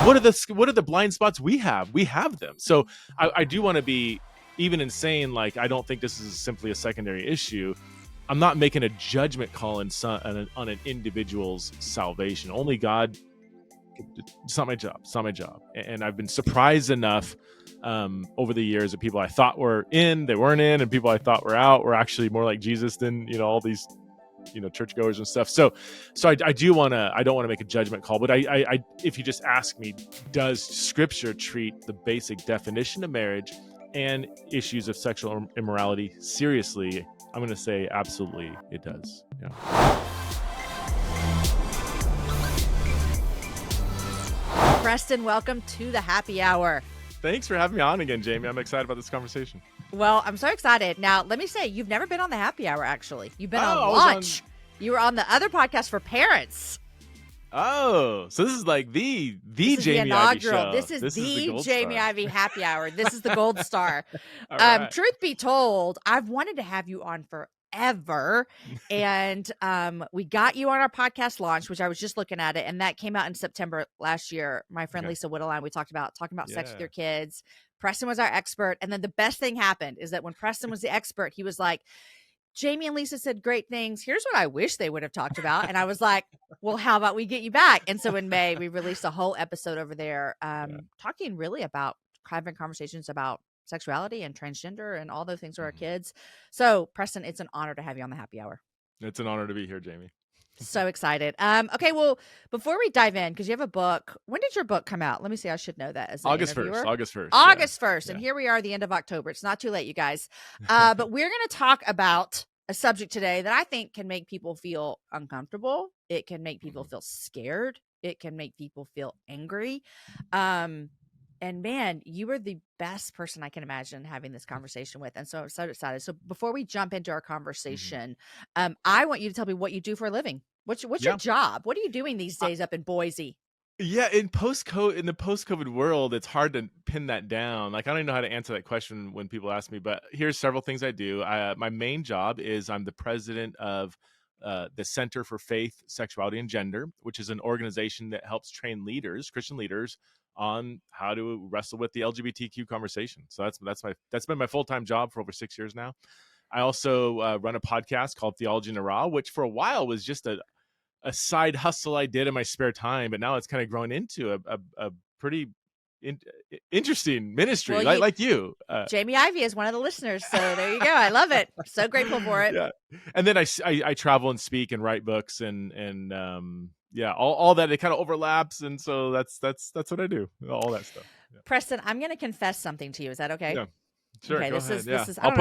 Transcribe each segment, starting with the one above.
what are the blind spots we have? We have them. So I do want to be, even in saying, like, I don't think this is simply a secondary issue. I'm not making a judgment call on an individual's salvation. Only God. It's not my job. It's not my job. And I've been surprised enough over the years that people I thought were in, they weren't in, and people I thought were out were actually more like Jesus than, all these, churchgoers and stuff. So I don't want to make a judgment call, but I if you just ask me, does Scripture treat the basic definition of marriage and issues of sexual immorality seriously? I'm going to say absolutely it does. Yeah. Preston, welcome to the happy hour. Thanks for having me on again, Jamie. I'm excited about this conversation. Well, I'm so excited. Now, let me say, you've never been on the happy hour, actually. You've been on Launch. You were on the other podcast for parents. Oh, so this is like the this is Jamie the Ivey show. This is the Jamie Ivey happy hour. This is the gold star. Right. Truth be told, I've wanted to have you on forever. And we got you on our podcast Launch, which I was just looking at it, and that came out in September last year. My friend Lisa Whittleline, we talking about sex with your kids. Preston was our expert. And then the best thing happened is that when Preston was the expert, he was like, Jamie and Lisa said great things. Here's what I wish they would have talked about. And I was like, well, how about we get you back? And so in May, we released a whole episode over there talking really about having conversations about sexuality and transgender and all those things for our kids. So Preston, it's an honor to have you on the happy hour. It's an honor to be here, Jamie. So excited. Okay, well, before we dive in, because you have a book, when did your book come out? Let me see. I should know that as an August interviewer. 1st. August 1st. And here we are, the end of October. It's not too late, you guys. But we're going to talk about a subject today that I think can make people feel uncomfortable. It can make people feel scared. It can make people feel angry. And man, you are the best person I can imagine having this conversation with. And so I'm so excited. So before we jump into our conversation, I want you to tell me what you do for a living. What's your job? What are you doing these days up in Boise? Yeah, in the post-COVID world, it's hard to pin that down. Like, I don't even know how to answer that question when people ask me, but here's several things I do. My main job is I'm the president of the Center for Faith, Sexuality, and Gender, which is an organization that helps train leaders, Christian leaders, on how to wrestle with the LGBTQ conversation. So that's been my full-time job for over 6 years now. I also run a podcast called Theological Gender, which for a while was just a side hustle I did in my spare time, but now it's kind of grown into a pretty interesting ministry, like you. Jamie Ivey is one of the listeners, so there you go. I love it. So grateful for it. Yeah, and then I travel and speak and write books and all that. It kind of overlaps, and so that's what I do. All that stuff. Yeah. Preston, I'm going to confess something to you. Is that okay? Yeah. Sure. Okay, go this ahead. is. I'll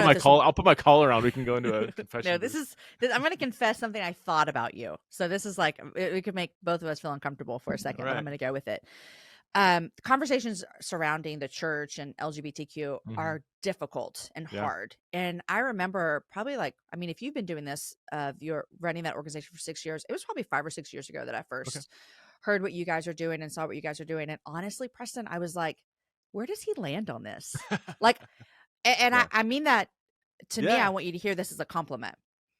put my collar on. We can go into a confession. No, I'm going to confess something I thought about you. So this is like it could make both of us feel uncomfortable for a second, but I'm going to go with it. Conversations surrounding the church and LGBTQ are difficult and hard. And I remember probably if you've been doing this, you're running that organization for 6 years. It was probably 5 or 6 years ago that I first heard what you guys are doing and saw what you guys are doing. And honestly, Preston, I was like, where does he land on this? I mean that to me, I want you to hear this as a compliment.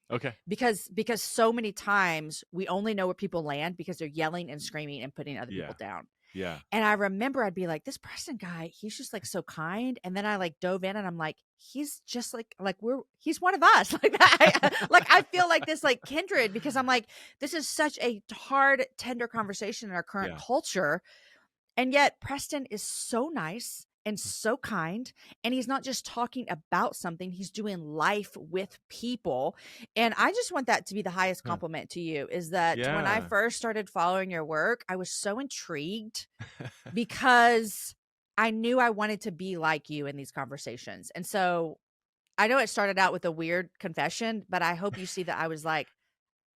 Okay. Because so many times we only know where people land because they're yelling and screaming and putting other people down. Yeah. And I remember I'd be like, this Preston guy, he's just like so kind. And then I dove in and I'm like, he's just he's one of us. Like that. I feel like this kindred, because I'm like, this is such a hard, tender conversation in our current culture. And yet Preston is so nice and so kind, and he's not just talking about something, he's doing life with people. And I just want that to be the highest compliment to you, is that when I first started following your work, I was so intrigued because I knew I wanted to be like you in these conversations. And so I know it started out with a weird confession, but I hope you see that I was like,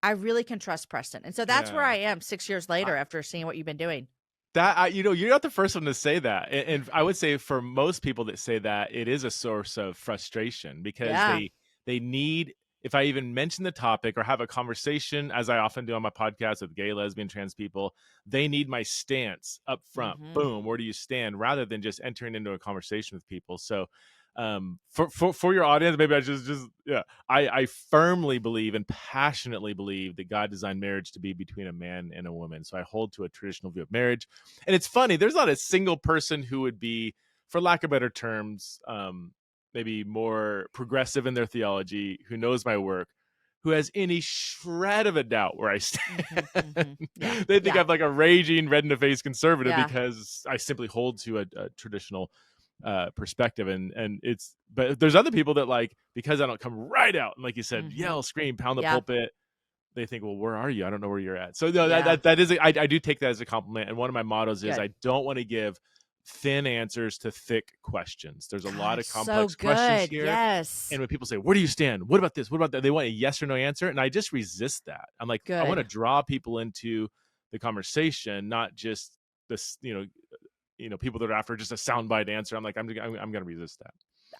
I really can trust Preston. And so that's where I am 6 years later after seeing what you've been doing. That you're not the first one to say that, and I would say for most people that say that, it is a source of frustration because they need. If I even mention the topic or have a conversation, as I often do on my podcast with gay, lesbian, trans people, they need my stance up front. Boom, where do you stand? Rather than just entering into a conversation with people. So For your audience, maybe I just yeah, I firmly believe and passionately believe that God designed marriage to be between a man and a woman. So I hold to a traditional view of marriage. And it's funny, there's not a single person who would be, for lack of better terms, maybe more progressive in their theology, who knows my work, who has any shred of a doubt where I stand. Yeah. They think Yeah. I'm like a raging red in the face conservative Yeah. because I simply hold to a traditional perspective, and it's, but there's other people that, like, because I don't come right out and, like you said, yell, scream, pound the Yeah. pulpit, they think, well, where are you? I don't know where you're at. So no, Yeah. that is I do take that as a compliment. And one of my mottos is Good. I don't want to give thin answers to thick questions. There's a lot of So complex questions good. here. Yes. And when people say, where do you stand? What about this? What about that? They want a yes or no answer. And I just resist that. I'm like, I want to Good. draw people into the conversation, not just this, people that are after just a soundbite answer. I'm like, I'm going to resist that.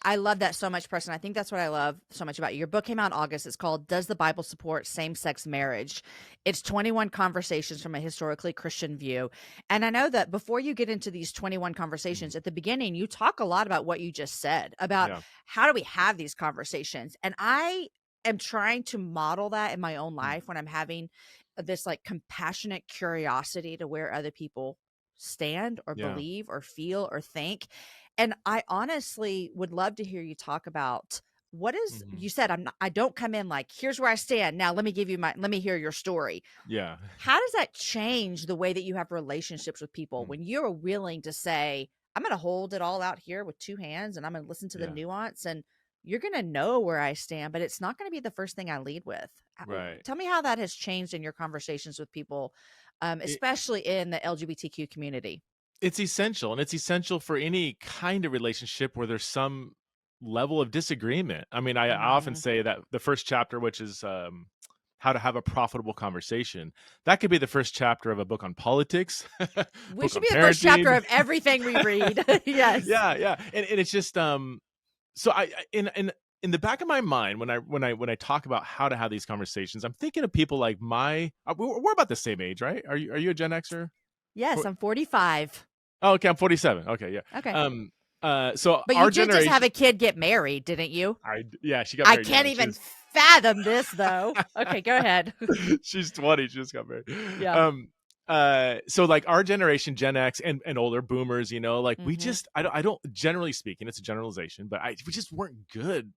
I love that so much, Preston. I think that's what I love so much about you. Your book came out in August. It's called Does the Bible Support Same-Sex Marriage? It's 21 conversations from a historically Christian view. And I know that before you get into these 21 conversations, at the beginning, you talk a lot about what you just said, about how do we have these conversations? And I am trying to model that in my own life when I'm having this like compassionate curiosity to where other people stand or believe or feel or think. And I honestly would love to hear you talk about what is, you said, I don't come in like, here's where I stand. Now let me hear your story. Yeah. How does that change the way that you have relationships with people when you're willing to say, I'm going to hold it all out here with two hands and I'm going to listen to the nuance, and you're going to know where I stand, but it's not going to be the first thing I lead with. Right. Tell me how that has changed in your conversations with people, especially in the LGBTQ community. It's essential, and it's essential for any kind of relationship where there's some level of disagreement. I mean, I often say that the first chapter, which is how to have a profitable conversation, that could be the first chapter of a book on politics. We should be the first chapter of everything we read. Yes. Yeah. And it's just so I in the back of my mind, when I talk about how to have these conversations, I'm thinking of people like we're about the same age, right? Are you a Gen Xer? Yes, I'm 45. Oh, okay, I'm 47. Okay, yeah. Okay. So but our you did generation, just have a kid get married, didn't you? She got I married. can't even fathom this, though. Okay, go ahead. She's 20. She just got married. Yeah. So like our generation, Gen X and older boomers, like we just, I don't generally speaking, it's a generalization, but we just weren't good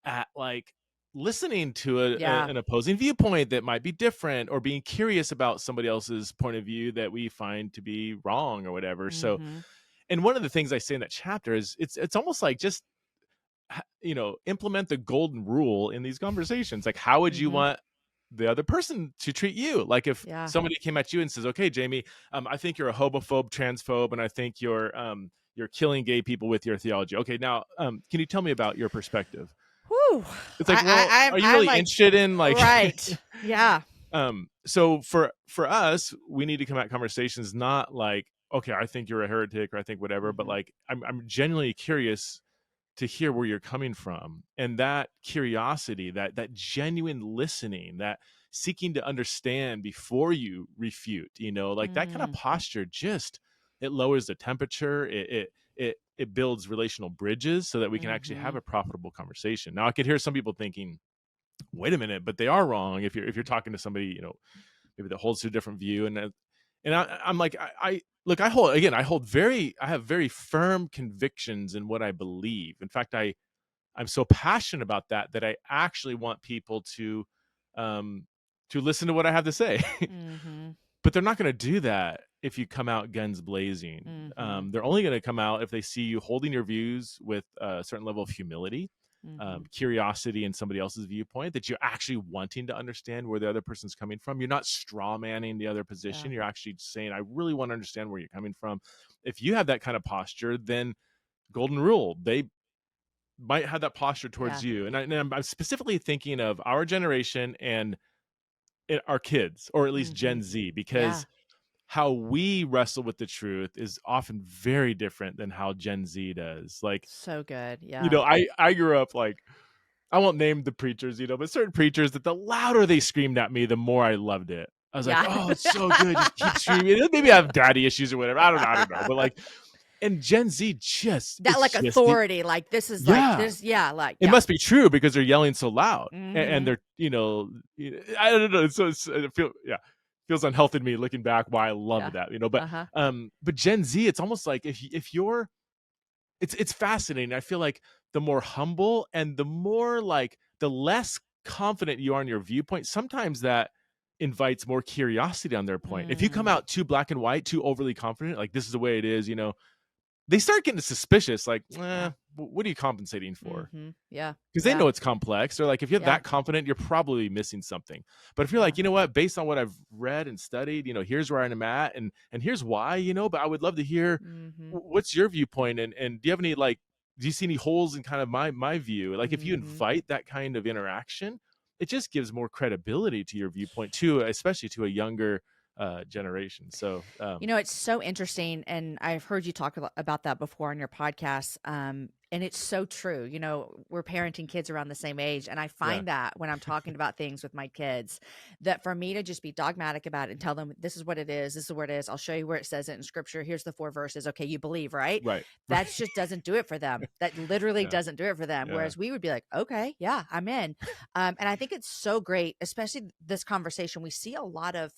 at like listening to an opposing viewpoint that might be different, or being curious about somebody else's point of view that we find to be wrong or whatever. So, and one of the things I say in that chapter is it's almost like just, implement the golden rule in these conversations. Like, how would you want the other person to treat you? Like if somebody came at you and says, okay, Jamie, I think you're a homophobe, transphobe, and I think you're killing gay people with your theology. Okay, now can you tell me about your perspective? Whew. It's like, are you really interested in like, right? Yeah. So for us, we need to come at conversations not like, okay, I think you're a heretic or I think whatever, but like I'm genuinely curious to hear where you're coming from. And that curiosity, that genuine listening, that seeking to understand before you refute, like that kind of posture, just it lowers the temperature. It builds relational bridges so that we can actually have a profitable conversation. Now I could hear some people thinking, wait a minute, but they are wrong if you're talking to somebody, maybe that holds to a different view. And I'm like, I have very firm convictions in what I believe. In fact, I'm so passionate about that I actually want people to listen to what I have to say. But they're not going to do that if you come out guns blazing. They're only going to come out if they see you holding your views with a certain level of humility, curiosity in somebody else's viewpoint, that you're actually wanting to understand where the other person's coming from. You're not straw manning the other position. You're actually saying, I really want to understand where you're coming from. If you have that kind of posture, then golden rule, they might have that posture towards you. And I'm specifically thinking of our generation and our kids, or at least Gen Z, because how we wrestle with the truth is often very different than how Gen Z does. Like, so good. Yeah. I grew up like, I won't name the preachers, but certain preachers that the louder they screamed at me, the more I loved it. I was like, oh, it's so good. Just keep screaming. Maybe I have daddy issues or whatever. I don't know. But like, And Gen Z just That like it's just the authority, like this is like yeah. this, yeah, like It yeah. must be true because they're yelling so loud, and Mm-hmm. they're I don't know. It's it feels unhealthy to me looking back. Why I Yeah. loved that, Uh-huh. but Gen Z, it's almost like if you're it's fascinating. I feel like the more humble and the more like the less confident you are in your viewpoint, sometimes that invites more curiosity on their point. If you come Mm. out too black and white, too overly confident, like this is the way it is, they start getting suspicious. Like, Yeah. what are you compensating for? Mm-hmm. Yeah. Because they Yeah. know it's complex. They're like, if you're Yeah. that confident, you're probably missing something. But if you're Yeah. like, you know what, based on what I've read and studied, here's where I'm at, and here's why, but I would love to hear Mm-hmm. what's your viewpoint, and do you have any do you see any holes in kind of my view? Like if you Mm-hmm. invite that kind of interaction, it just gives more credibility to your viewpoint too, especially to a younger generation. So It's so interesting, and I've heard you talk about that before on your podcast. And it's so true. We're parenting kids around the same age, and I yeah, find that when I'm talking about things with my kids, that for me to just be dogmatic about it and tell them this is what it is, this is where it is. I'll show you where it says it in Scripture. Here's the 4 verses. Okay, you believe, right? right, That just doesn't do it for them. That literally yeah, doesn't do it for them. yeah, Whereas we would be like, okay, yeah, I'm in. And I think it's so great, especially this conversation. We see a lot of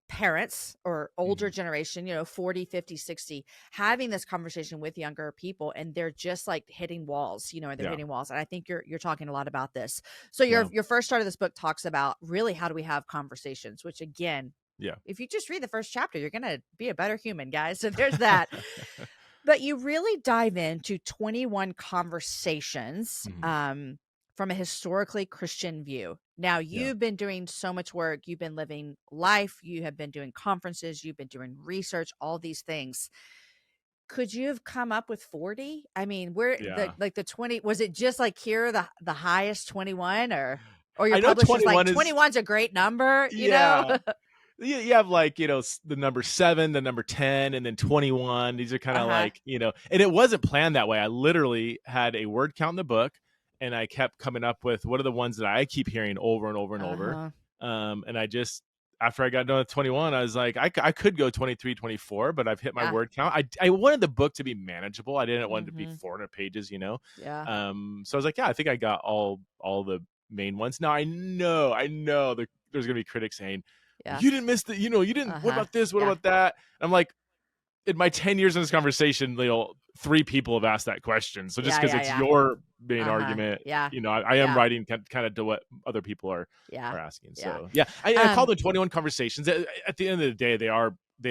parents or older mhm, generation, 40, 50, 60, having this conversation with younger people, and they're just like hitting walls, and they're yeah, hitting walls. And I think you're talking a lot about this. So your yeah, your first start of this book talks about really how do we have conversations, which again, yeah. if you just read the first chapter, you're gonna be a better human, guys. So there's that. But you really dive into 21 conversations Mhm, from a historically Christian view. Now, yeah. you've been doing so much work. You've been living life. You have been doing conferences. You've been doing research, all these things. Could you have come up with 40? I mean, where Yeah. the 20, was it just like here are the highest 21, or your I know publisher's like 21 is 21's a great number, you know? yeah. You have like, the number 7, the number 10, and then 21. These are kind of Uh-huh. like, and it wasn't planned that way. I literally had a word count in the book, and I kept coming up with what are the ones that I keep hearing over and over and over. Uh-huh. And I just, after I got done with 21, I was like, I could go 23, 24, but I've hit my Yeah. word count. I wanted the book to be manageable. I didn't want it to be Mm-hmm. 400 pages, Yeah. So I was like, yeah, I think I got all the main ones. Now I know there's gonna be critics saying, well, Yeah. you didn't miss you didn't, what Uh-huh. about this? What Yeah. about that? And I'm like, in my 10 years in this conversation, 3 people have asked that question. So just Yeah. because Yeah. it's Yeah. your main Uh-huh. argument, Yeah. I am Yeah. writing kind of to what other people are Yeah. asking. Yeah. So yeah, I call Um, them 21 conversations. At the end of the day, they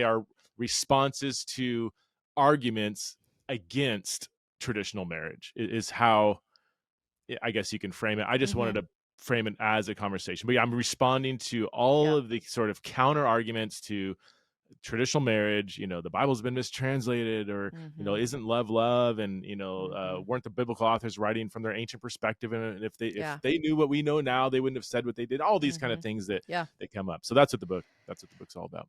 are responses to arguments against traditional marriage is how I guess you can frame it. I just wanted mhm. to frame it as a conversation. But yeah, I'm responding to all Yeah. of the sort of counter arguments to traditional marriage. The Bible's been mistranslated, or Mhm. isn't love love, and Mhm. weren't the biblical authors writing from their ancient perspective, and if Yeah. they knew what we know now, they wouldn't have said what they did. All these kind of Mhm. things that Yeah. come up. So that's what the book's all about.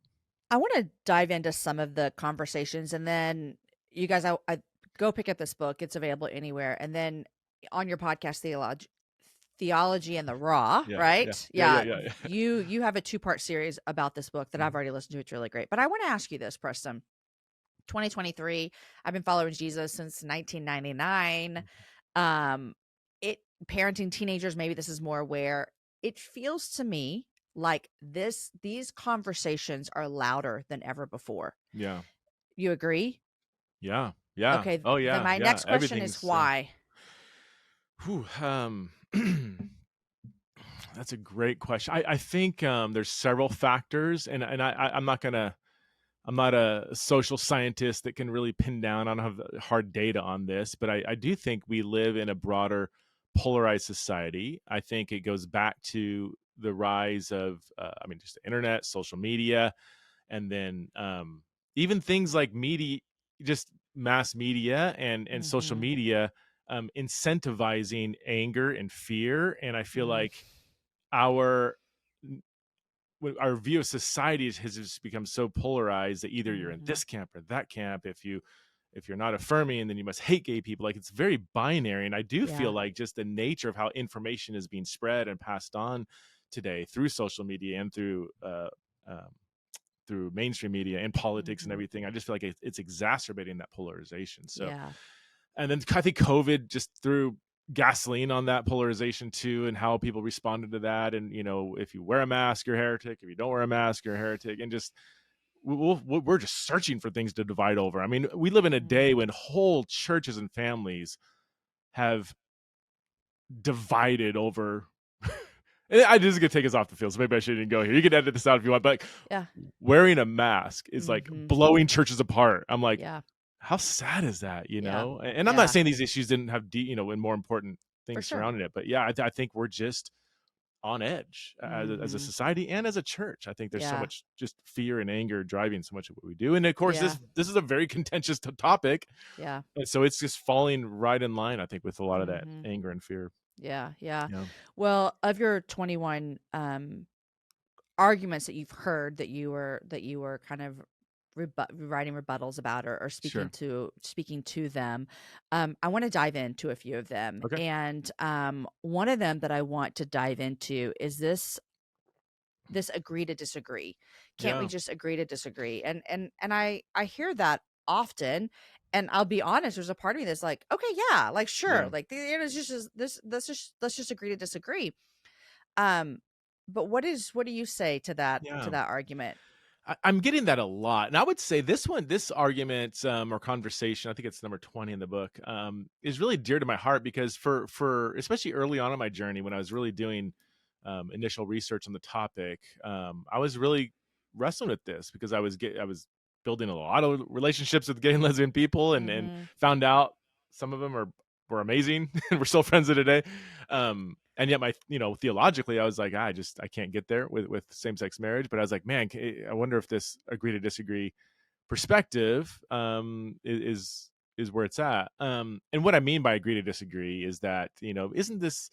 I wanna dive into some of the conversations, and then you guys, I go pick up this book. It's available anywhere. And then on your podcast, Theology and the Raw, Yeah, yeah, right? yeah, yeah, Yeah. yeah. You have a 2-part series about this book that I've Mhm. already listened to. It's really great. But I wanna ask you this, Preston. 2023, I've been following Jesus since 1999. Um, it parenting teenagers, maybe this is more where it feels to me like these conversations are louder than ever before. Yeah, You agree? yeah, yeah. Okay, Oh then yeah, my yeah. next question is Everything's why. whew, that's a great question. I think there's several factors, and I'm not a social scientist that can really pin down. I don't have hard data on this, but I do think we live in a broader polarized society. I think it goes back to the rise of, just the internet, social media, and then even things like media, just mass media and social Mhm. media, incentivizing anger and fear. And I feel Mm. like our our view of society has just become so polarized that either you're in Mhm. this camp or that camp. If you're not affirming, then you must hate gay people. Like, it's very binary. And I do feel Yeah. like just the nature of how information is being spread and passed on today through social media and through through mainstream media and politics and Mhm. everything. I just feel like it's exacerbating that polarization. So, Yeah. and then I think COVID just threw gasoline on that polarization too, and how people responded to that. And if you wear a mask, you're a heretic. If you don't wear a mask, you're a heretic. And just we're just searching for things to divide over. I mean, we live in a day Mhm. when whole churches and families have divided over. I This is gonna take us off the field, so maybe I shouldn't even go here. You can edit this out if you want, but Yeah. wearing a mask is like Mhm. blowing churches apart. I'm like, Yeah. how sad is that? Yeah. And I'm not Yeah. saying these issues didn't have and more important For things sure. surrounding it, but yeah, I think we're just on edge as a Mhm. society and as a church. I think there's so Yeah. much just fear and anger driving so much of what we do. And of course, Yeah. this is a very contentious topic, Yeah. and so it's just falling right in line, I think, with a lot of that Mhm. anger and fear. Yeah. Yeah. Yeah, Well, of your 21 arguments that you've heard that you were kind of writing rebuttals about, or sure. speaking to them, I want to dive into a few of them. Okay. And one of them that I want to dive into is this agree to disagree. Can't we Yeah. just agree to disagree? And I hear that often. And I'll be honest, there's a part of me that's like, okay, yeah, like sure, Yeah. like it's just this. Let's just agree to disagree. Um, but what do you say to Yeah. that argument? I'm getting that a lot, and I would say this argument or conversation, I think it's number 20 in the book, is really dear to my heart because for especially early on in my journey when I was really doing initial research on the topic, I was really wrestling with this because I was building a lot of relationships with gay and lesbian people, and Mhm. found out some of them were amazing, and we're still friends to today. And yet theologically I was like, I can't get there with same-sex marriage, but I was like, man, I wonder if this agree to disagree perspective is where it's at. And what I mean by agree to disagree is that, isn't this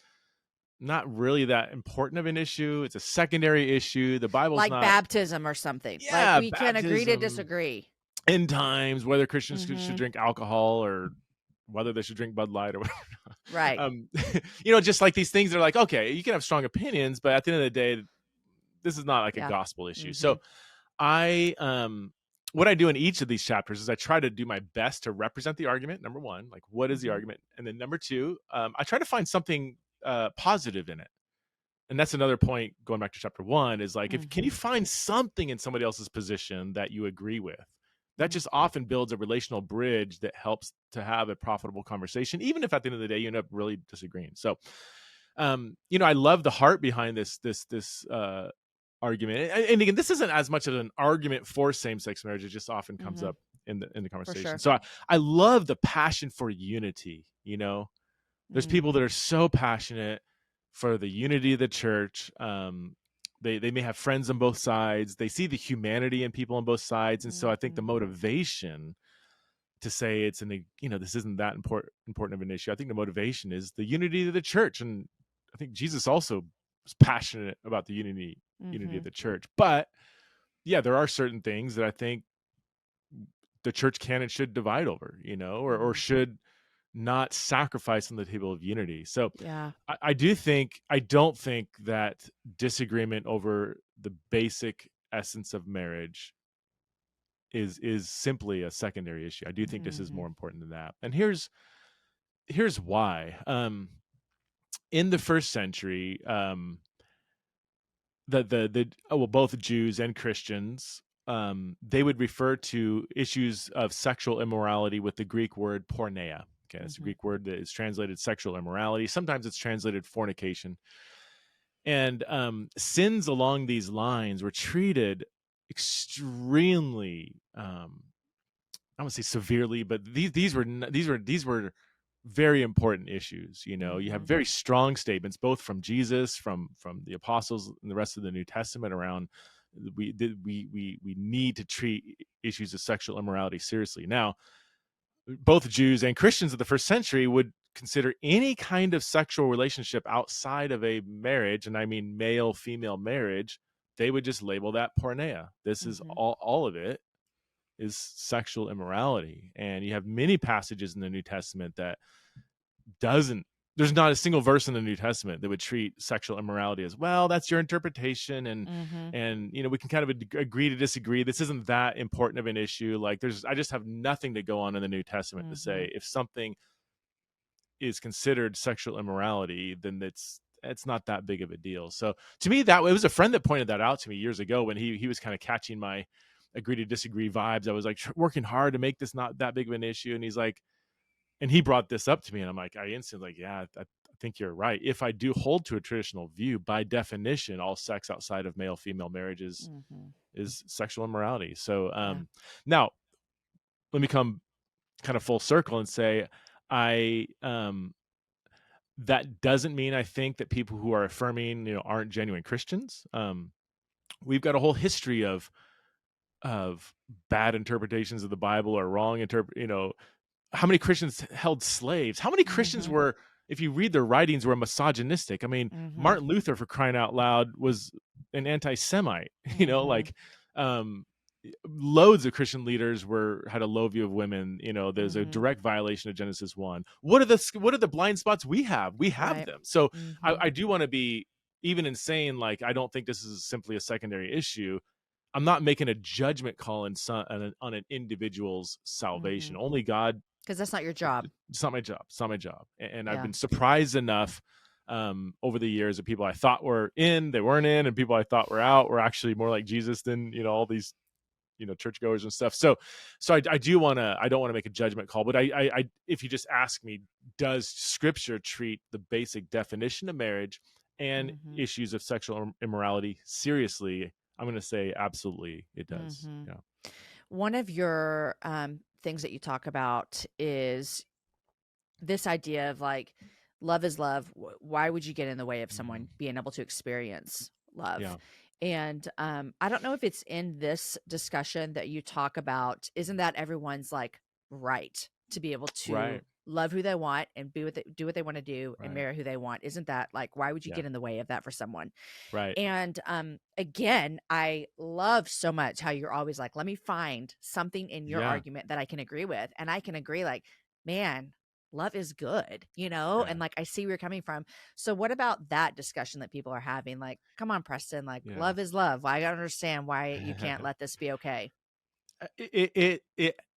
not really that important of an issue? It's a secondary issue. The Bible's Like not. baptism or something. Like Yeah, we can agree to baptism, disagree. end times, whether Christians should Mhm. drink alcohol or whether they should drink Bud Light or whatever. Right. Just like these things are like, okay, you can have strong opinions, but at the end of the day, this is not like a Yeah. gospel issue. So Mhm. I what I do in each of these chapters is I try to do my best to represent the argument. Number one, like what is the Mhm. argument? And then number two, I try to find something positive in it. And that's another point going back to chapter one is like, if can you Mhm. find something in somebody else's position that you agree with? That Mhm. just often builds a relational bridge that helps to have a profitable conversation, even if at the end of the day you end up really disagreeing. So, I love the heart behind this argument. And again, this isn't as much of an argument for same-sex marriage. It just often comes Mhm. up in the For conversation. sure. So I love the passion for unity. There's Mm. people that are so passionate for the unity of the church. They may have friends on both sides. They see the humanity in people on both sides, and so I think the Mhm. motivation to say this isn't that important of an issue. I think the motivation is the unity of the church, and I think Jesus also was passionate about the unity of Mhm. the church. But yeah, there are certain things that I think the church can and should divide over, or Mhm. should not sacrifice on the table of unity. So Yeah. I don't think that disagreement over the basic essence of marriage is simply a secondary issue. I do think this is more Mhm. important than that. And here's why. In the first century, both Jews and Christians, they would refer to issues of sexual immorality with the Greek word porneia. Okay, that's a Mhm. Greek word that is translated sexual immorality. Sometimes it's translated fornication. And sins along these lines were treated extremely, I won't say severely, but these were very important issues. You have Mhm. very strong statements both from Jesus, from the apostles, and the rest of the New Testament around we need to treat issues of sexual immorality seriously. Now, both Jews and Christians of the first century would consider any kind of sexual relationship outside of a marriage, and I mean male female marriage, they would just label that porneia. This is Mhm. all of it is sexual immorality. And you have many passages in the New Testament that doesn't there's not a single verse in the New Testament that would treat sexual immorality as, well, that's your interpretation, Mm-hmm. and we can kind of agree to disagree. This isn't that important of an issue. Like, I just have nothing to go on in the New Testament to Mm-hmm. say if something is considered sexual immorality, then it's not that big of a deal. So to me, that it was a friend that pointed that out to me years ago when he was kind of catching my agree to disagree vibes. I was like working hard to make this not that big of an issue, and he's like, and he brought this up to me, and I'm like, I instantly like, yeah, I think you're right. If I do hold to a traditional view, by definition, all sex outside of male female marriages Mm-hmm. is sexual immorality. So Yeah. now let me come kind of full circle and say, I that doesn't mean I think that people who are affirming, aren't genuine Christians. We've got a whole history of bad interpretations of the Bible or wrong how many Christians held slaves? How many Christians Mm-hmm. were, if you read their writings, were misogynistic? I mean, Mm-hmm. Martin Luther, for crying out loud, was an anti-Semite. Mm-hmm. Um, loads of Christian leaders had a low view of women. There's a Mm-hmm. direct violation of Genesis 1. What are the blind spots we have? We have Right. them. So Mm-hmm. I do want to be, even in saying, like, I don't think this is simply a secondary issue. I'm not making a judgment call on an individual's Mm-hmm. salvation. Only God. Because that's not your job. It's not my job. It's not my job. And I've Yeah. been surprised enough over the years of people I thought were in, they weren't in, and people I thought were out were actually more like Jesus than all these churchgoers and stuff. So I don't want to make a judgment call, but I if you just ask me, does Scripture treat the basic definition of marriage and Mm-hmm. issues of sexual immorality seriously? I'm going to say absolutely it does. Mm-hmm. Yeah. One of your things that you talk about is this idea of like, love is love. Why would you get in the way of someone being able to experience love? Yeah. And I don't know if it's in this discussion that you talk about, isn't that everyone's like right to be able to Right. love who they want and do what they want to do and Right. marry who they want? Isn't that like, why would you Yeah. get in the way of that for someone? Right. And again, I love so much how you're always like, let me find something in your Yeah. argument that I can agree with. And I can agree, like, man, love is good, and Yeah. like I see where you're coming from. So what about that discussion that people are having? Like, come on, Preston, like, Yeah. love is love. Well, I gotta understand why you can't let this be okay.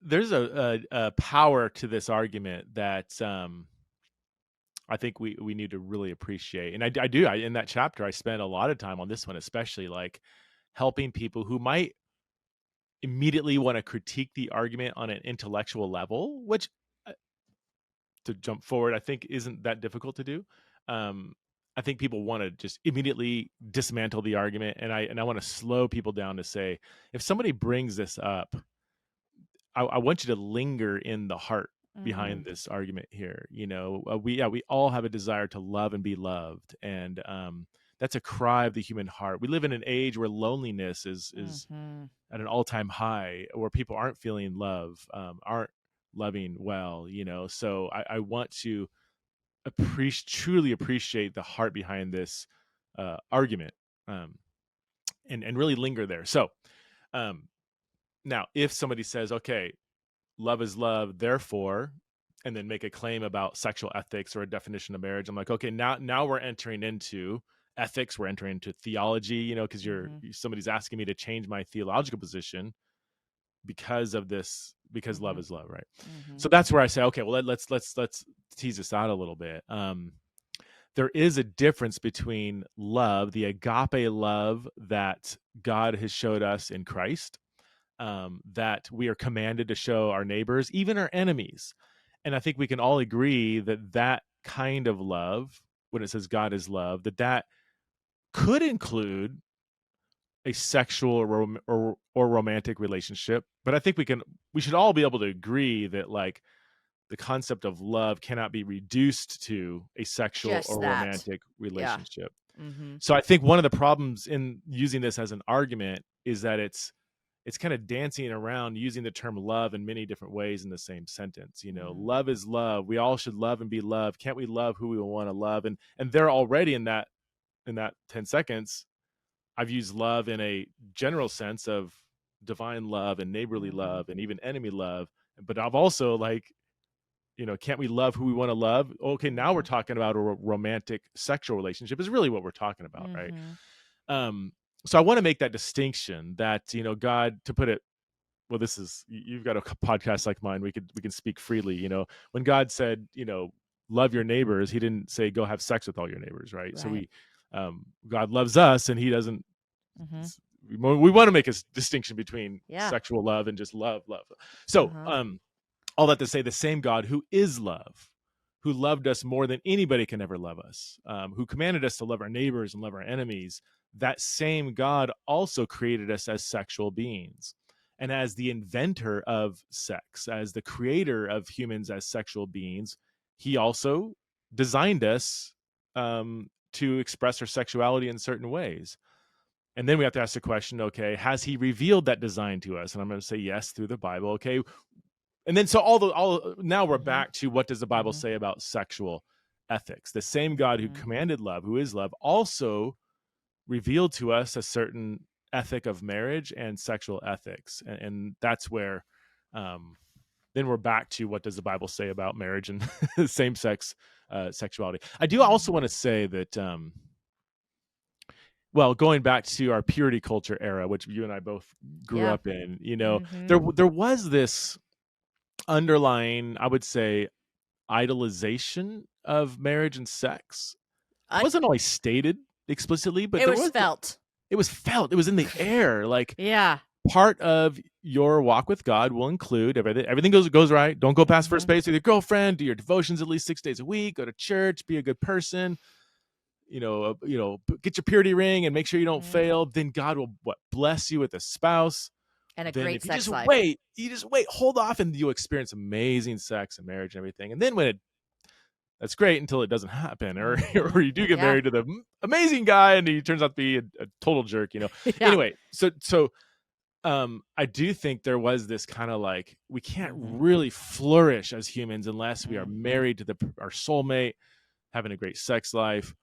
There's a power to this argument that I think we need to really appreciate. And I do. In that chapter, I spent a lot of time on this one, especially like helping people who might immediately want to critique the argument on an intellectual level, which, to jump forward, I think isn't that difficult to do. I think people want to just immediately dismantle the argument, and I want to slow people down to say, if somebody brings this up, I want you to linger in the heart Mm-hmm. behind this argument here. We all have a desire to love and be loved, and that's a cry of the human heart. We live in an age where loneliness is Mm-hmm. at an all-time high, where people aren't feeling love, aren't loving well. So I want to truly appreciate the heart behind this argument, and really linger there. So now, if somebody says, okay, love is love, therefore, and then make a claim about sexual ethics or a definition of marriage, I'm like, okay, now we're entering into ethics, we're entering into theology, because Mm-hmm. somebody's asking me to change my theological position because of this, because love Mm-hmm. is love, right? Mm-hmm. So that's where I say, okay, well, let's tease this out a little bit. There is a difference between love, the agape love that God has showed us in Christ, that we are commanded to show our neighbors, even our enemies. And I think we can all agree that kind of love, when it says God is love, that could include a sexual or romantic relationship. But I think we should all be able to agree that, like, the concept of love cannot be reduced to a sexual Just or that. romantic Yeah. relationship. Mm-hmm. So I think one of the problems in using this as an argument is that it's kind of dancing around using the term love in many different ways in the same sentence. Mm-hmm. Love is love. We all should love and be loved. Can't we love who we want to love? And they're already in that 10 seconds. I've used love in a general sense of divine love and neighborly Mm-hmm. love and even enemy love. But I've also, like, can't we love who we want to love? Okay, now we're Mhm. talking about a romantic sexual relationship is really what we're talking about, right? Mhm. Um, so I want to make that distinction that, God, to put it, well, this is, you've got a podcast like mine. We can speak freely, when God said, love your neighbors, he didn't say, go have sex with all your neighbors. Right. So Right. God loves us, and he doesn't, Mhm. we want to make a distinction between Yeah. sexual love and just love. So, Uh-huh. all that to say, the same God who is love, who loved us more than anybody can ever love us, who commanded us to love our neighbors and love our enemies, that same God also created us as sexual beings. And as the inventor of sex, as the creator of humans as sexual beings, he also designed us to express our sexuality in certain ways. And then we have to ask the question, okay, has he revealed that design to us? And I'm going to say yes, through the Bible. Okay, and then so all now we're Mhm. back to, what does the Bible Mhm. say about sexual ethics? The same God who Mhm. commanded love, who is love, also revealed to us a certain ethic of marriage and sexual ethics. And that's where then we're back to, what does the Bible say about marriage and same-sex sexuality? I do also Mhm. want to say that well, going back to our purity culture era, which you and I both grew Yeah. up in, Mhm. there was this underlying, I would say, idolization of marriage and sex. It I wasn't always stated explicitly, but It there was was, felt. it was felt, it was in the air. Like, Yeah. part of your walk with God will include everything goes right. Don't go past first Mhm. base with your girlfriend. Do your devotions at least 6 days a week. Go to church. Be a good person. Get your purity ring and make sure you don't Mhm. fail. Then God will bless you with a spouse. And a Then great if sex life. you just wait, hold off, and you'll experience amazing sex and marriage and everything. And then that's great until it doesn't happen, or or Mhm. you do get Yeah. married to the amazing guy and he turns out to be a total jerk. Yeah. Anyway, so I do think there was this kind of like, we can't Mhm. really flourish as humans unless we are Mm. married to our soulmate, having a great sex life.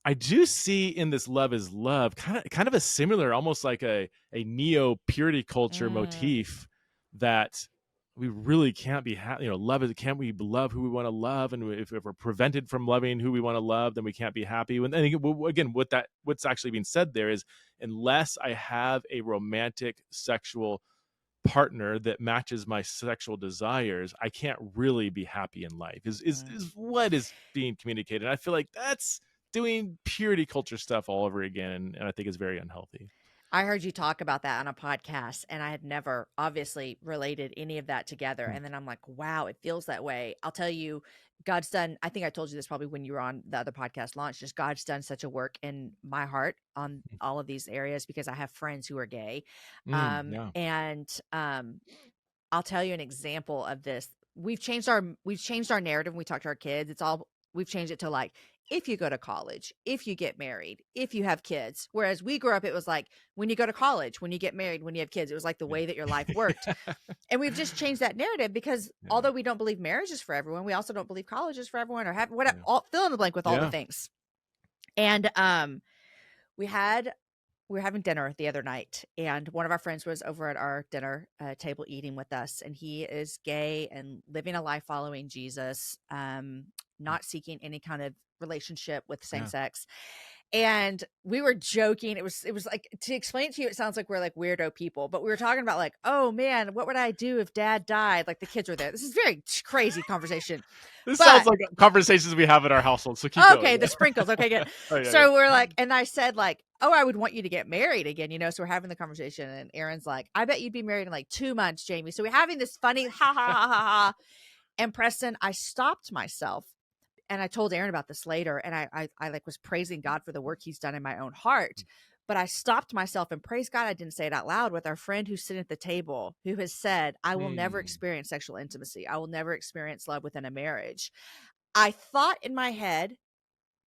I do see in this love is love kind of a similar, almost like a neo purity culture Mm. motif, that we really can't be love is, can't we love who we want to love, and if we're prevented from loving who we want to love, then we can't be happy. And again, what's actually being said there is, unless I have a romantic sexual partner that matches my sexual desires, I can't really be happy in life, Mm. is what is being communicated. I feel like that's doing purity culture stuff all over again, and I think it's very unhealthy. I heard you talk about that on a podcast, and I had never obviously related any of that together. Mm, And then I'm like, wow, it feels that way. I'll tell you, God's done, I think I told you this probably when you were on the other podcast launch, just God's done such a work in my heart on all of these areas because I have friends who are gay. yeah. And I'll tell you an example of this. We've changed our narrative when we talk to our kids. We've changed it to like, if you go to college, if you get married, if you have kids. Whereas we grew up, it was like, when you go to college, when you get married, when you have kids. It was like the Yeah. way that your life worked. And we've just changed that narrative because Yeah. although we don't believe marriage is for everyone, we also don't believe college is for everyone, or have whatever, Yeah. fill in the blank with all the Yeah. things. And we had we were having dinner the other night, and one of our friends was over at our dinner table eating with us, and he is gay and living a life following Jesus, not seeking any kind of relationship with same Yeah. sex. And we were joking. It was like, to explain it to you, it sounds like we're like weirdo people, but we were talking about like, oh man, what would I do if dad died? Like the kids were there. This is very crazy conversation. This sounds But like conversations we have in our household, so keep going. okay, the sprinkles. Okay, good. Oh, yeah, So we're like, and I said like, oh, I would want you to get married again, So we're having the conversation, and Aaron's like, I bet you'd be married in like 2 months, Jamie. So we're having this funny ha ha ha ha ha. And Preston, I stopped myself, and I told Aaron about this later, and I like was praising God for the work He's done in my own heart. But I stopped myself and praised God I didn't say it out loud, with our friend who's sitting at the table, who has said, I will never Mm. experience sexual intimacy. I will never experience love within a marriage. I thought in my head,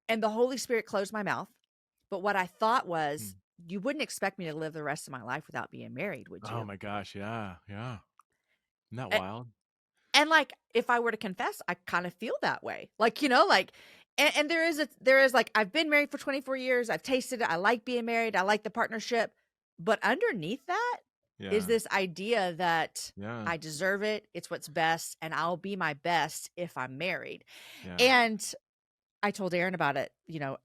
and the Holy Spirit closed my mouth. But what I thought was, Mm. you wouldn't expect me to live the rest of my life without being married, would Oh you? my gosh, yeah, yeah. Isn't that A- wild? And like, if I were to confess, I kind of feel that way. Like, like, and there is like, I've been married for 24 years. I've tasted it. I like being married. I like the partnership. But underneath that, is Yeah. this idea that Yeah. I deserve it, it's what's best, and I'll be my best if I'm married. Yeah. And I told Aaron about it,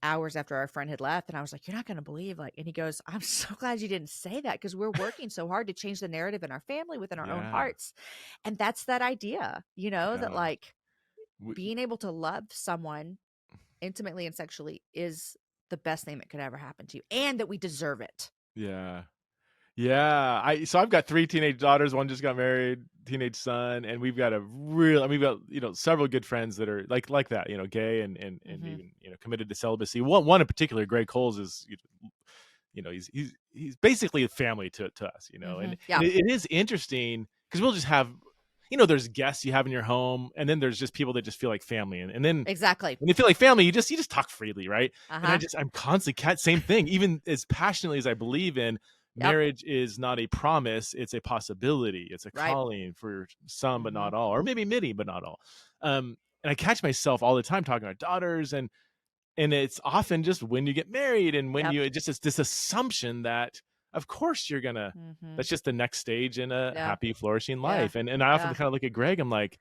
hours after our friend had left, and I was like, "You're not gonna believe," and he goes, "I'm so glad you didn't say that because we're working so hard to change the narrative in our family within our own Yeah. hearts." And that's that idea, that Yeah. like We, being able to love someone intimately and sexually is the best thing that could ever happen to you, and that we deserve it. yeah. Yeah. So I've got 3 teenage daughters. One just got married, teenage son, and we've got we've got, several good friends that are like that, gay and Mhm. even, committed to celibacy. One in particular, Greg Coles, is, he's basically a family to us, and Mhm. Yeah. it is interesting because we'll just have, there's guests you have in your home, and then there's just people that just feel like family, and then Exactly. when they feel like family, you just talk freely, right? And Uh-huh. I'm constantly same thing. Even as passionately as I believe in Yep. marriage is not a promise, it's a possibility, it's a Right. calling for some but not Mhm. all, or maybe many but not all. And I catch myself all the time talking about daughters, and it's often just when you get married and when Yep. it's this assumption that of course you're gonna, Mhm. that's just the next stage in a Yeah. happy flourishing Yeah. life. And I often Yeah. kind of look at Greg, I'm like,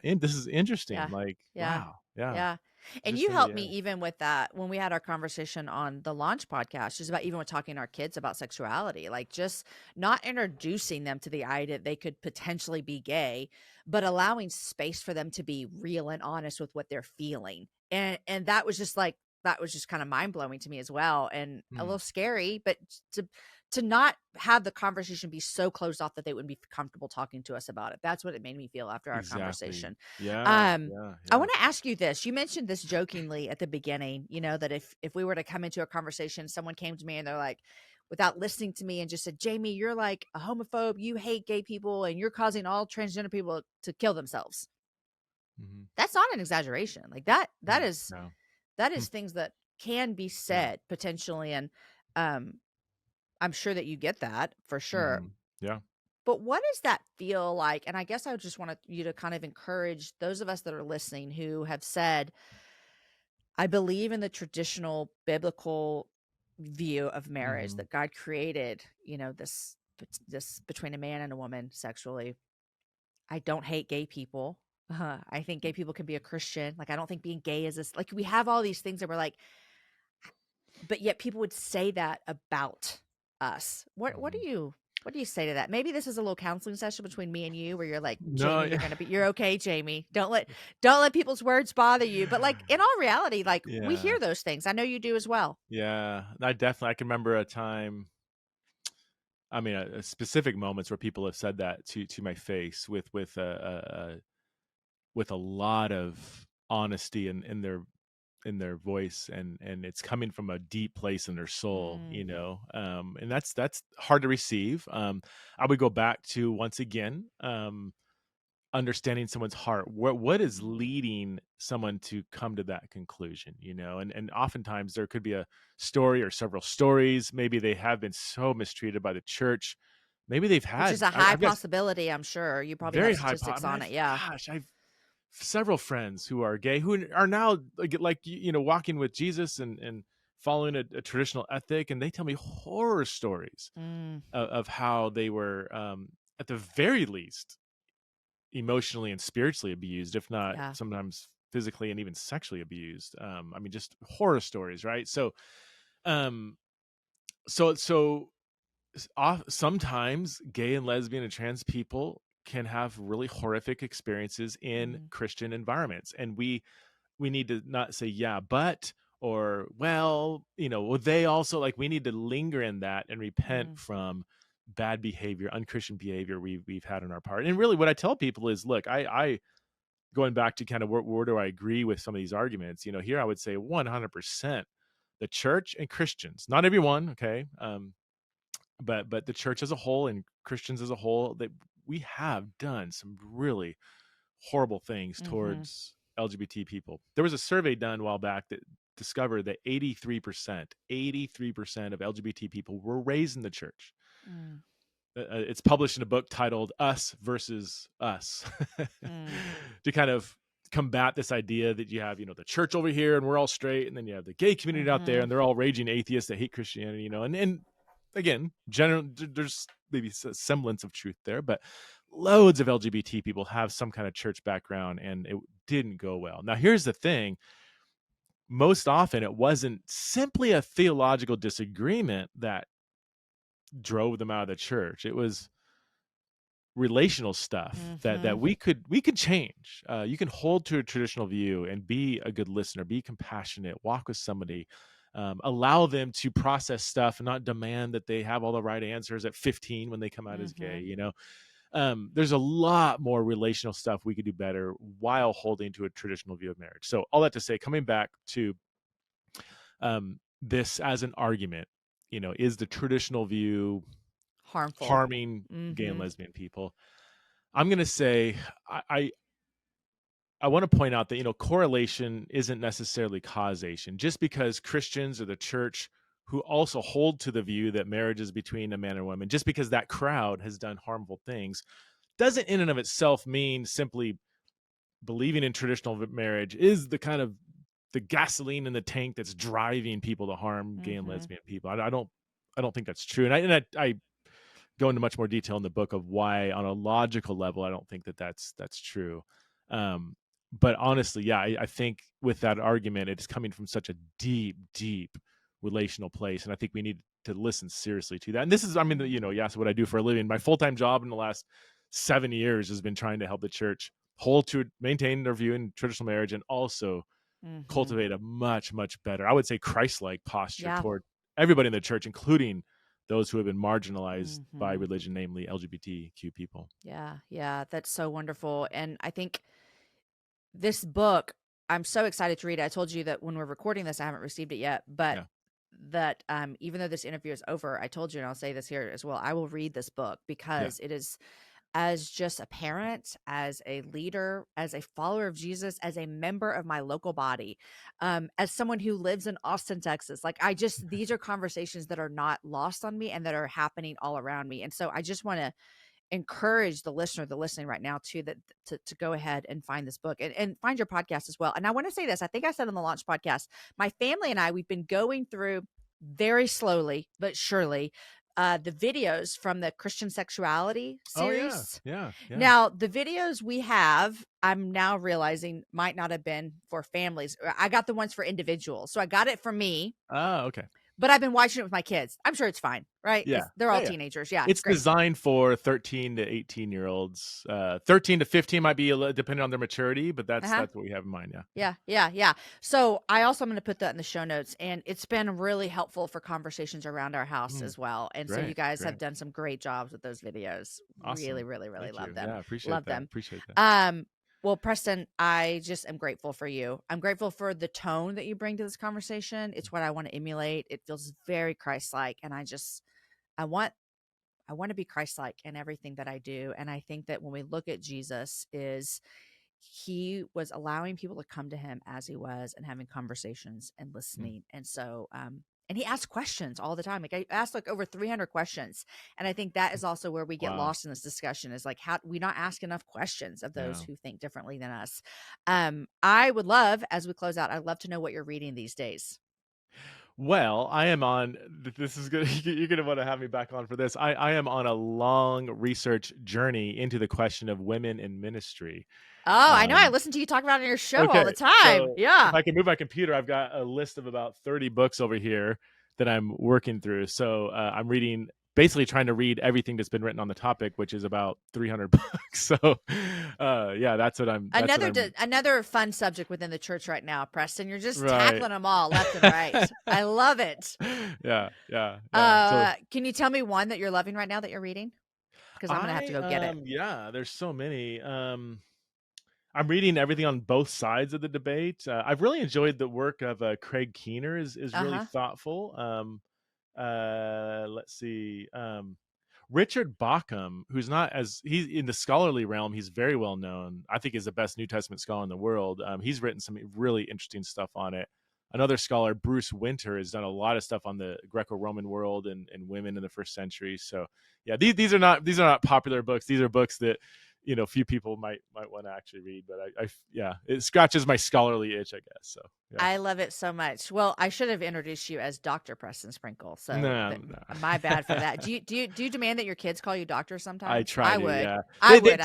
this is interesting, Yeah. like, Yeah. wow, yeah, Yeah. And just you think, helped yeah. me even with that when we had our conversation on the Launch podcast, just about even with talking to our kids about sexuality, like just not introducing them to the idea that they could potentially be gay, but allowing space for them to be real and honest with what they're feeling. And that was just kind of mind blowing to me as well, and a Hmm. little scary, but to not have the conversation be so closed off that they wouldn't be comfortable talking to us about it. That's what it made me feel after our Exactly. conversation. Yeah, Um, yeah, I yeah. want to ask you this. You mentioned this jokingly at the beginning, that if we were to come into a conversation, someone came to me and they're like, without listening to me, and just said, "Jamie, you're like a homophobe. You hate gay people and you're causing all transgender people to kill themselves." Hmm. That's not an exaggeration. Like that No. that Hmm. is things that can be Yeah. said potentially, and um I'm sure that you get that for sure. Hmm. Yeah. But what does that feel like? And I guess I would just want you to kind of encourage those of us that are listening who have said, I believe in the traditional biblical view of marriage Hmm. that God created, this between a man and a woman sexually. I don't hate gay people. I think gay people can be a Christian. Like I don't think being gay is this, like we have all these things that we're like, but yet people would say that about us. Hmm. What do you say to that? Maybe this is a little counseling session between me and you where you're like, No. "Jamie, you're okay, Jamie. Don't let people's words bother you." But like in all reality, like we Yeah. hear those things. I know you do as well. Yeah. I can remember a time. I mean, specific moments where people have said that to my face with a lot of honesty in their voice, and it's coming from a deep place in their soul, Mm, and that's hard to receive. I would go back to, once again, understanding someone's heart. What is mhm. leading someone to come to that conclusion, and oftentimes there could be a story or several stories. Maybe they have been so mistreated by the church. Maybe they've Which is had, a high I've got possibility, I'm sure. You probably have very high statistics on it. I've, Yeah. gosh, I've several friends who are gay, who are now like walking with Jesus and following a traditional ethic, and they tell me horror stories Mm, of how they were, at the very least, emotionally and spiritually abused, if not yeah. sometimes physically and even sexually abused. I mean, just horror stories, right? Um so sometimes gay and lesbian and trans people can have really horrific experiences in Mm, Christian environments, and we need to not say yeah but, or well, well, they also, like, we need to linger in that and repent mm, from bad behavior, unchristian behavior we've had on our part. And really what I tell people is, look, I going back to kind of where do I agree with some of these arguments, here I would say 100% the church and Christians, not everyone, okay, but the church as a whole and Christians as a whole, that we have done some really horrible things mm-hmm, towards LGBT people. There was a survey done a while back that discovered that 83% of LGBT people were raised in the church. mm, It's published in a book titled Us Versus Us, mm, to kind of combat this idea that you have, the church over here and we're all straight, and then you have the gay community out there mm-hmm. and they're all raging atheists that hate Christianity, and again, there's maybe a semblance of truth there, but loads of LGBT people have some kind of church background, and it didn't go well. Now, here's the thing. Most often, it wasn't simply a theological disagreement that drove them out of the church. It was relational stuff that we could change. You can hold to a traditional view and be a good listener, be compassionate, walk with somebody, allow them to process stuff and not demand that they have all the right answers at 15 when they come out as gay. There's a lot more relational stuff we could do better while holding to a traditional view of marriage. So all that to say, coming back to this as an argument, is the traditional view harming gay and lesbian people? I'm going to say I want to point out that, correlation isn't necessarily causation. Just because Christians or the church who also hold to the view that marriage is between a man and a woman, just because that crowd has done harmful things, doesn't in and of itself mean simply believing in traditional marriage is the kind of the gasoline in the tank that's driving people to harm gay and lesbian people. I don't think that's true. And I go into much more detail in the book of why, on a logical level, I don't think that's true. But honestly, yeah, I think with that argument, it's coming from such a deep relational place, and I think we need to listen seriously to that. And this is, you asked what I do for a living. My full-time job in the last 7 years has been trying to help the church maintain their view in traditional marriage, and also cultivate a much better, I would say, Christ-like posture toward everybody in the church, including those who have been marginalized by religion, namely LGBTQ people. Yeah, that's so wonderful. And I think this book, I'm so excited to read it. I told you that when we're recording this, I haven't received it yet, but that even though this interview is over, I told you, and I'll say this here as well, I will read this book because it is, as just a parent, as a leader, as a follower of Jesus, as a member of my local body, as someone who lives in Austin, Texas, these are conversations that are not lost on me and that are happening all around me. And so I just want to encourage the listening right now too, to go ahead and find this book and find your podcast as well. And I want to say this, I think I said on the launch podcast, my family and I, we've been going through very slowly but surely the videos from the Christian Sexuality series. Yeah. Now, the videos we have, I'm now realizing, might not have been for families. I got the ones for individuals. So I got it for me. Oh, okay. But I've been watching it with my kids. I'm sure it's fine, right? Yeah. They're all teenagers. Yeah. It's designed for 13 to 18-year-olds. 13 to 15 might be depending on their maturity, but that's what we have in mind. Yeah. So I'm going to put that in the show notes, and it's been really helpful for conversations around our house as well. And so you guys have done some great jobs with those videos. Awesome. Really Thank love you. them. Yeah, appreciate love that. them. Appreciate that. Well, Preston, I just am grateful for you. I'm grateful for the tone that you bring to this conversation. It's what I want to emulate. It feels very Christ-like, and I want to be Christ-like in everything that I do. And I think that when we look at Jesus, he was allowing people to come to him as he was and having conversations and listening. And so, and he asked questions all the time. I asked over 300 questions. And I think that is also where we get lost in this discussion, is how we not ask enough questions of those who think differently than us. I would love, as we close out, I'd love to know what you're reading these days. Well, I am on, this is good. You're going to want to have me back on for this. I am on a long research journey into the question of women in ministry. Oh, I know. I listen to you talk about it on your show all the time. So yeah. If I can move my computer, I've got a list of about 30 books over here that I'm working through. So I'm basically trying to read everything that's been written on the topic, which is about 300 books. So that's what I'm. Another fun subject within the church right now, Preston. You're just tackling them all left and right. I love it. Yeah. Can you tell me one that you're loving right now that you're reading? Because I'm gonna have to go get it. Yeah, there's so many. I'm reading everything on both sides of the debate. I've really enjoyed the work of Craig Keener. Is really thoughtful. Let's see. Richard Bauckham, he's in the scholarly realm, he's very well known. I think he's the best New Testament scholar in the world. He's written some really interesting stuff on it. Another scholar, Bruce Winter, has done a lot of stuff on the Greco-Roman world and women in the first century. So yeah, these are not popular books. These are books that few people might want to actually read, but yeah, it scratches my scholarly itch, I guess. So yeah. I love it so much. Well, I should have introduced you as Dr. Preston Sprinkle. So No. my bad for that. Do you demand that your kids call you doctor sometimes? I try to, would. yeah. I would.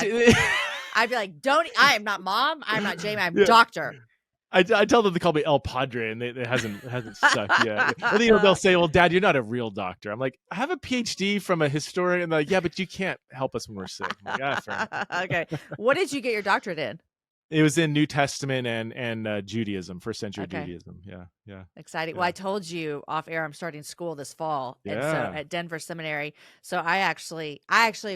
I'd be like, I am not mom. I'm not Jamie. I'm doctor. I tell them to call me El Padre, and it hasn't stuck yet. And they'll say, "Well, Dad, you're not a real doctor." I'm like, "I have a PhD from a historian." And they're like, "Yeah, but you can't help us when we're sick." I'm like, fair enough. Okay. What did you get your doctorate in? It was in New Testament and Judaism, first century Judaism. Yeah. Exciting. Yeah. Well, I told you off air I'm starting school this fall, and so at Denver Seminary. So I actually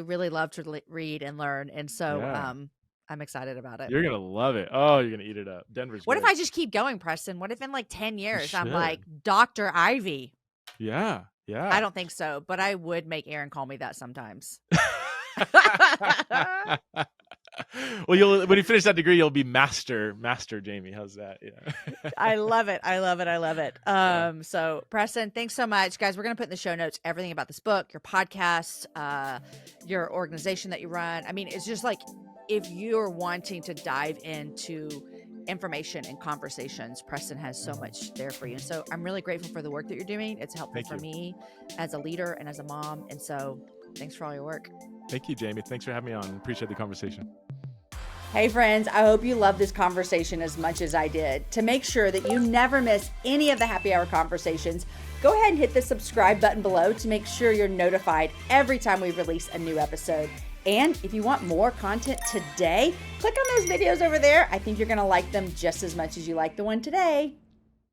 really love to read and learn, and so I'm excited about it. You're gonna love it. Oh, you're gonna eat it up. Denver's. What great. if I just keep going, Preston? What if in like 10 years I'm like Dr. Ivey? Yeah. I don't think so, but I would make Aaron call me that sometimes. Well, when you finish that degree, you'll be master Jamie. How's that? Yeah. I love it. So Preston, thanks so much, guys. We're going to put in the show notes everything about this book, your podcast, your organization that you run. I mean, it's just like, if you're wanting to dive into information and conversations, Preston has so much there for you. And so I'm really grateful for the work that you're doing. It's helpful for me as a leader and as a mom. And so thanks for all your work. Thank you, Jamie. Thanks for having me on. Appreciate the conversation. Hey friends, I hope you love this conversation as much as I did. To make sure that you never miss any of the happy hour conversations, go ahead and hit the subscribe button below to make sure you're notified every time we release a new episode. And if you want more content today, click on those videos over there. I think you're going to like them just as much as you like the one today.